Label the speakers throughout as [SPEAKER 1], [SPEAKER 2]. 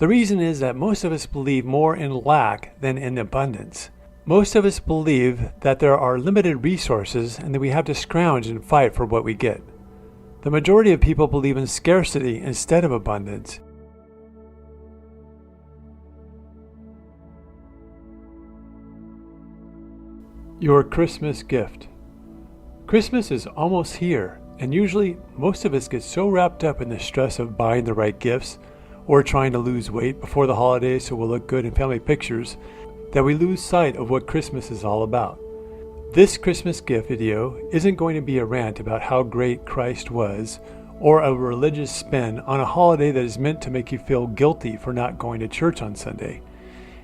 [SPEAKER 1] The reason is that most of us believe more in lack than in abundance. Most of us believe that there are limited resources and that we have to scrounge and fight for what we get. The majority of people believe in scarcity instead of abundance. Your Christmas gift. Christmas is almost here, and usually most of us get so wrapped up in the stress of buying the right gifts or trying to lose weight before the holidays so we'll look good in family pictures that we lose sight of what Christmas is all about. This Christmas gift video isn't going to be a rant about how great Christ was or a religious spin on a holiday that is meant to make you feel guilty for not going to church on Sunday.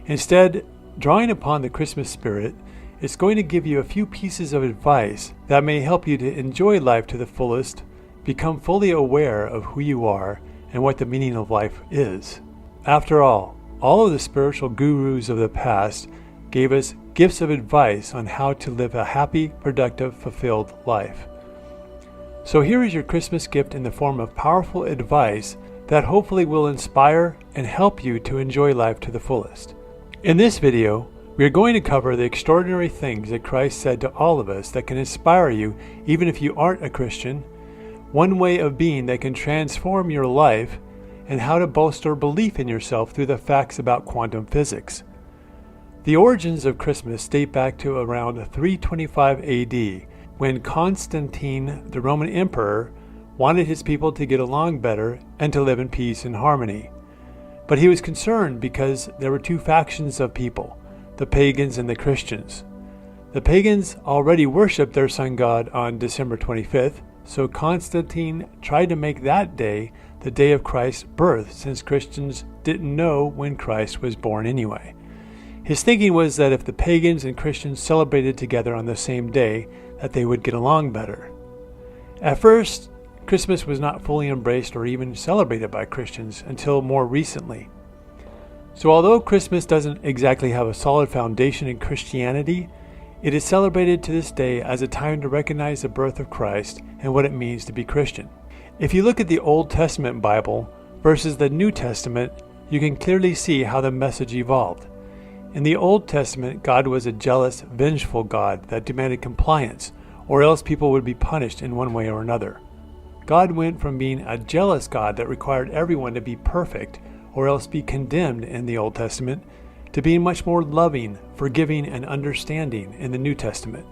[SPEAKER 1] Instead, drawing upon the Christmas spirit, it's going to give you a few pieces of advice that may help you to enjoy life to the fullest, become fully aware of who you are and what the meaning of life is. After all of the spiritual gurus of the past gave us gifts of advice on how to live a happy, productive, fulfilled life. So here is your Christmas gift in the form of powerful advice that hopefully will inspire and help you to enjoy life to the fullest. In this video, we are going to cover the extraordinary things that Christ said to all of us that can inspire you even if you aren't a Christian, one way of being that can transform your life, and how to bolster belief in yourself through the facts about quantum physics. The origins of Christmas date back to around 325 AD, when Constantine, the Roman emperor, wanted his people to get along better and to live in peace and harmony. But he was concerned because there were two factions of people, the pagans and the Christians. The pagans already worshipped their sun god on December 25th, so Constantine tried to make that day the day of Christ's birth, since Christians didn't know when Christ was born anyway. His thinking was that if the pagans and Christians celebrated together on the same day, that they would get along better. At first, Christmas was not fully embraced or even celebrated by Christians until more recently. So although Christmas doesn't exactly have a solid foundation in Christianity, it is celebrated to this day as a time to recognize the birth of Christ and what it means to be Christian. If you look at the Old Testament Bible versus the New Testament, you can clearly see how the message evolved. In the Old Testament, God was a jealous, vengeful God that demanded compliance, or else people would be punished in one way or another. God went from being a jealous God that required everyone to be perfect, or else be condemned in the Old Testament, to being much more loving, forgiving, and understanding in the New Testament.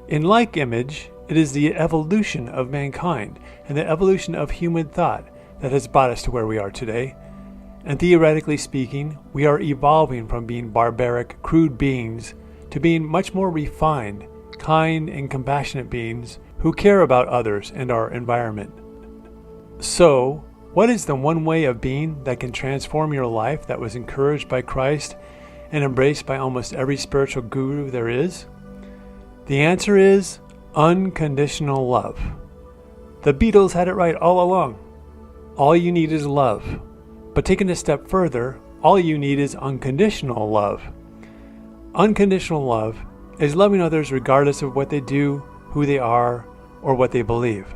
[SPEAKER 1] In like image, it is the evolution of mankind and the evolution of human thought that has brought us to where we are today. And theoretically speaking, we are evolving from being barbaric, crude beings to being much more refined, kind, and compassionate beings who care about others and our environment. So, what is the one way of being that can transform your life that was encouraged by Christ and embraced by almost every spiritual guru there is? The answer is unconditional love. The Beatles had it right all along. All you need is love. But taken a step further, all you need is unconditional love. Unconditional love is loving others regardless of what they do, who they are, or what they believe.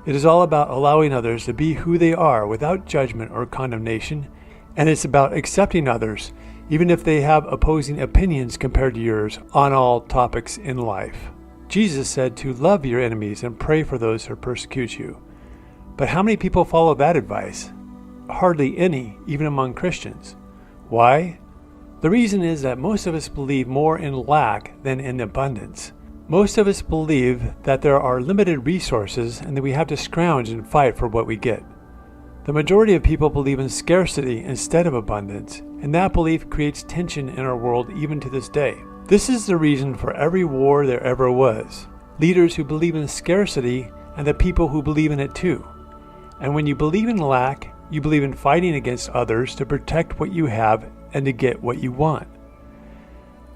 [SPEAKER 1] It is all about allowing others to be who they are without judgment or condemnation, and it's about accepting others, even if they have opposing opinions compared to yours on all topics in life. Jesus said to love your enemies and pray for those who persecute you. But how many people follow that advice? Hardly any, even among Christians. Why? The reason is that most of us believe more in lack than in abundance. Most of us believe that there are limited resources and that we have to scrounge and fight for what we get. The majority of people believe in scarcity instead of abundance, and that belief creates tension in our world even to this day. This is the reason for every war there ever was. Leaders who believe in scarcity and the people who believe in it too. And when you believe in lack, you believe in fighting against others to protect what you have and to get what you want.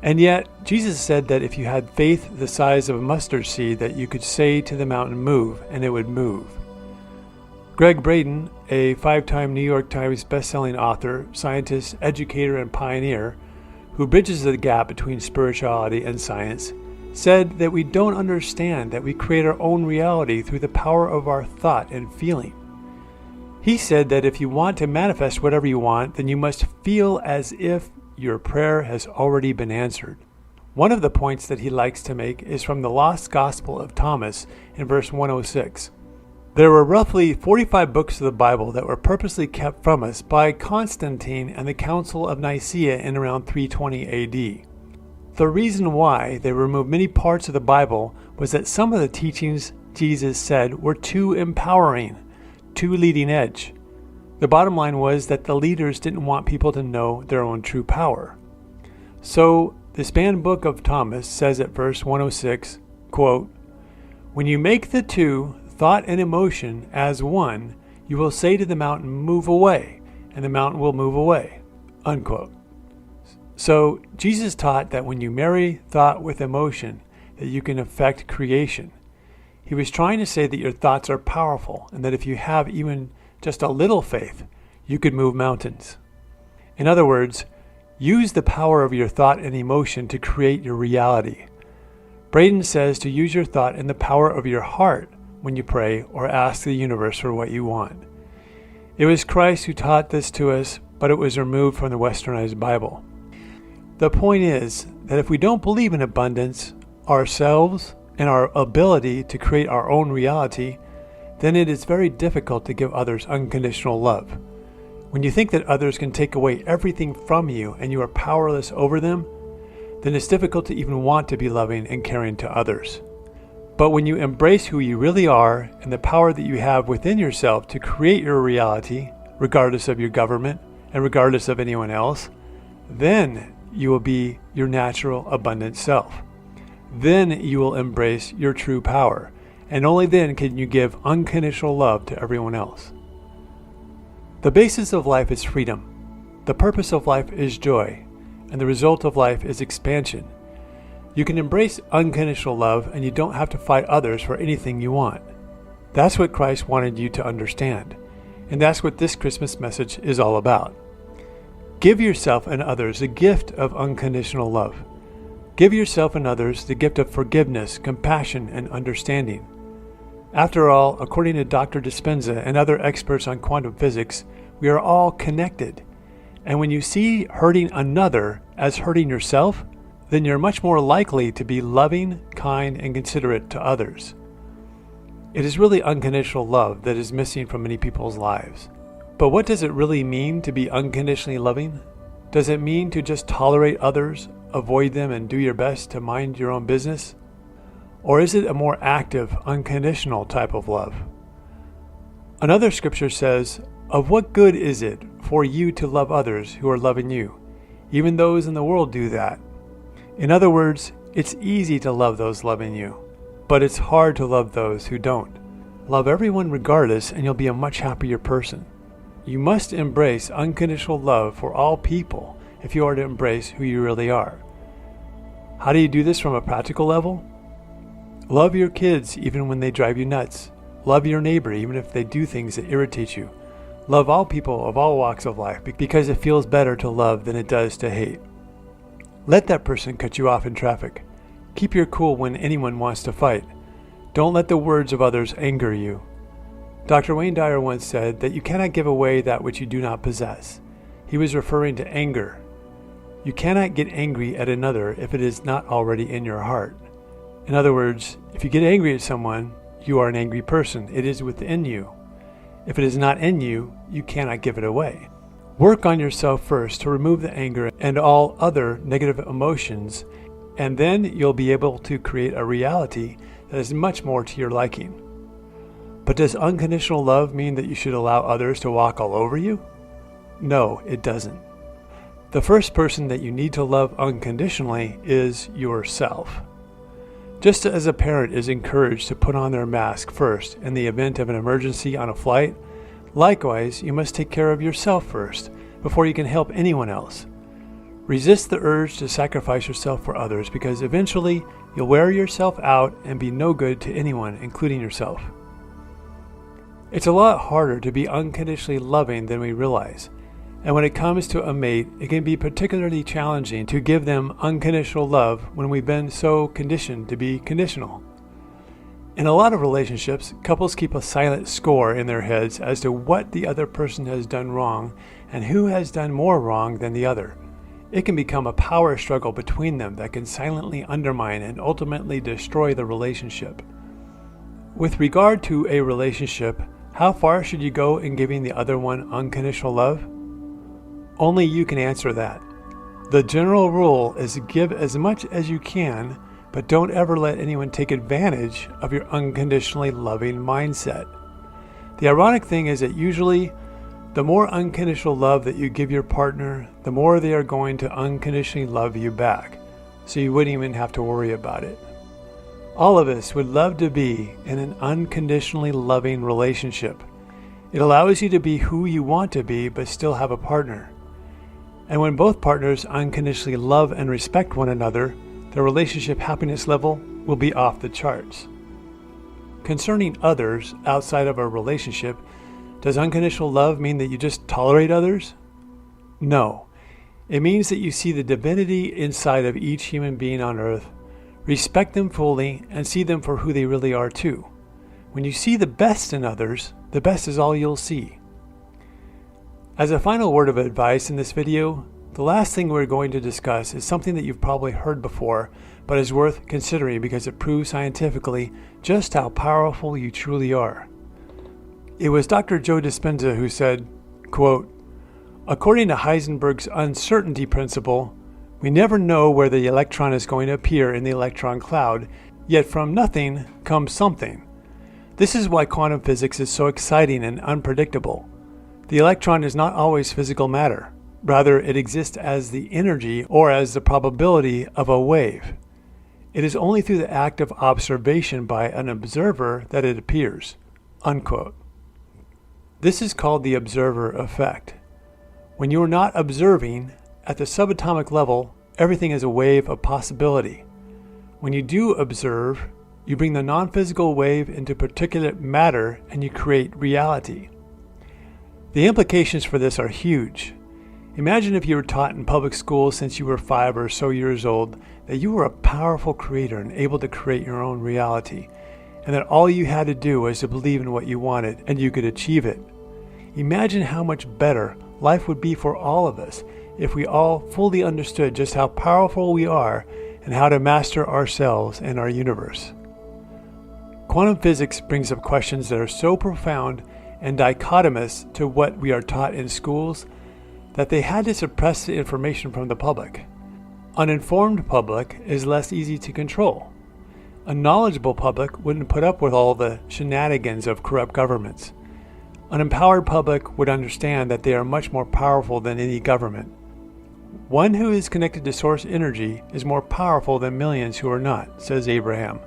[SPEAKER 1] And yet, Jesus said that if you had faith the size of a mustard seed, that you could say to the mountain, move, and it would move. Greg Braden, a 5-time New York Times bestselling author, scientist, educator, and pioneer, who bridges the gap between spirituality and science, said that we don't understand that we create our own reality through the power of our thought and feeling. He said that if you want to manifest whatever you want, then you must feel as if your prayer has already been answered. One of the points that he likes to make is from the Lost Gospel of Thomas in verse 106. There were roughly 45 books of the Bible that were purposely kept from us by Constantine and the Council of Nicaea in around 320 AD. The reason why they removed many parts of the Bible was that some of the teachings Jesus said were too empowering, too leading edge. The bottom line was that the leaders didn't want people to know their own true power. So, the Dispenza book of Thomas says at verse 106, quote, "When you make the two, thought and emotion, as one, you will say to the mountain, 'Move away,' and the mountain will move away." Unquote. So, Jesus taught that when you marry thought with emotion, that you can affect creation. He was trying to say that your thoughts are powerful, and that if you have even just a little faith, you could move mountains. In other words, use the power of your thought and emotion to create your reality. Braden says to use your thought and the power of your heart when you pray or ask the universe for what you want. It was Christ who taught this to us, but it was removed from the Westernized Bible. The point is that if we don't believe in abundance, ourselves, and our ability to create our own reality, then it is very difficult to give others unconditional love. When you think that others can take away everything from you and you are powerless over them, then it's difficult to even want to be loving and caring to others. But when you embrace who you really are and the power that you have within yourself to create your reality, regardless of your government and regardless of anyone else, then you will be your natural, abundant self. Then you will embrace your true power, and only then can you give unconditional love to everyone else. The basis of life is freedom. The purpose of life is joy, and the result of life is expansion. You can embrace unconditional love, and you don't have to fight others for anything you want. That's what Christ wanted you to understand, and that's what this Christmas message is all about. Give yourself and others the gift of unconditional love. Give yourself and others the gift of forgiveness, compassion, and understanding. After all, according to Dr. Dispenza and other experts on quantum physics, we are all connected. And when you see hurting another as hurting yourself, then you're much more likely to be loving, kind, and considerate to others. It is really unconditional love that is missing from many people's lives. But what does it really mean to be unconditionally loving? Does it mean to just tolerate others, avoid them, and do your best to mind your own business? Or is it a more active, unconditional type of love? Another scripture says, "Of what good is it for you to love others who are loving you? Even those in the world do that." In other words, it's easy to love those loving you, but it's hard to love those who don't. Love everyone regardless, and you'll be a much happier person. You must embrace unconditional love for all people if you are to embrace who you really are. How do you do this from a practical level? Love your kids even when they drive you nuts. Love your neighbor even if they do things that irritate you. Love all people of all walks of life because it feels better to love than it does to hate. Let that person cut you off in traffic. Keep your cool when anyone wants to fight. Don't let the words of others anger you. Dr. Wayne Dyer once said that you cannot give away that which you do not possess. He was referring to anger. You cannot get angry at another if it is not already in your heart. In other words, if you get angry at someone, you are an angry person. It is within you. If it is not in you, you cannot give it away. Work on yourself first to remove the anger and all other negative emotions, and then you'll be able to create a reality that is much more to your liking. But does unconditional love mean that you should allow others to walk all over you? No, it doesn't. The first person that you need to love unconditionally is yourself. Just as a parent is encouraged to put on their mask first in the event of an emergency on a flight, likewise, you must take care of yourself first before you can help anyone else. Resist the urge to sacrifice yourself for others because eventually you'll wear yourself out and be no good to anyone, including yourself. It's a lot harder to be unconditionally loving than we realize. And when it comes to a mate, it can be particularly challenging to give them unconditional love when we've been so conditioned to be conditional. In a lot of relationships, couples keep a silent score in their heads as to what the other person has done wrong and who has done more wrong than the other. It can become a power struggle between them that can silently undermine and ultimately destroy the relationship. With regard to a relationship, how far should you go in giving the other one unconditional love? Only you can answer that. The general rule is to give as much as you can, but don't ever let anyone take advantage of your unconditionally loving mindset. The ironic thing is that usually, the more unconditional love that you give your partner, the more they are going to unconditionally love you back, so you wouldn't even have to worry about it. All of us would love to be in an unconditionally loving relationship. It allows you to be who you want to be, but still have a partner. And when both partners unconditionally love and respect one another, the relationship happiness level will be off the charts. Concerning others outside of a relationship, does unconditional love mean that you just tolerate others? No. It means that you see the divinity inside of each human being on earth, respect them fully, and see them for who they really are too. When you see the best in others, the best is all you'll see. As a final word of advice in this video, the last thing we're going to discuss is something that you've probably heard before, but is worth considering because it proves scientifically just how powerful you truly are. It was Dr. Joe Dispenza who said, quote, "According to Heisenberg's uncertainty principle, we never know where the electron is going to appear in the electron cloud, yet from nothing comes something. This is why quantum physics is so exciting and unpredictable. The electron is not always physical matter. Rather, it exists as the energy or as the probability of a wave. It is only through the act of observation by an observer that it appears." Unquote. This is called the observer effect. When you are not observing, at the subatomic level, everything is a wave of possibility. When you do observe, you bring the non-physical wave into particulate matter and you create reality. The implications for this are huge. Imagine if you were taught in public school since you were 5 or so years old that you were a powerful creator and able to create your own reality, and that all you had to do was to believe in what you wanted and you could achieve it. Imagine how much better life would be for all of us if we all fully understood just how powerful we are and how to master ourselves and our universe. Quantum physics brings up questions that are so profound and dichotomous to what we are taught in schools that they had to suppress the information from the public. An informed public is less easy to control. A knowledgeable public wouldn't put up with all the shenanigans of corrupt governments. An empowered public would understand that they are much more powerful than any government. One who is connected to source energy is more powerful than millions who are not, says Abraham.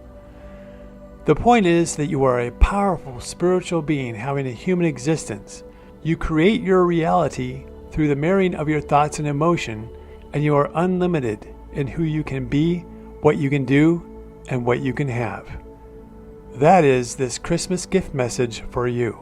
[SPEAKER 1] The point is that you are a powerful spiritual being having a human existence. You create your reality through the marrying of your thoughts and emotion, and you are unlimited in who you can be, what you can do, and what you can have. That is this Christmas gift message for you.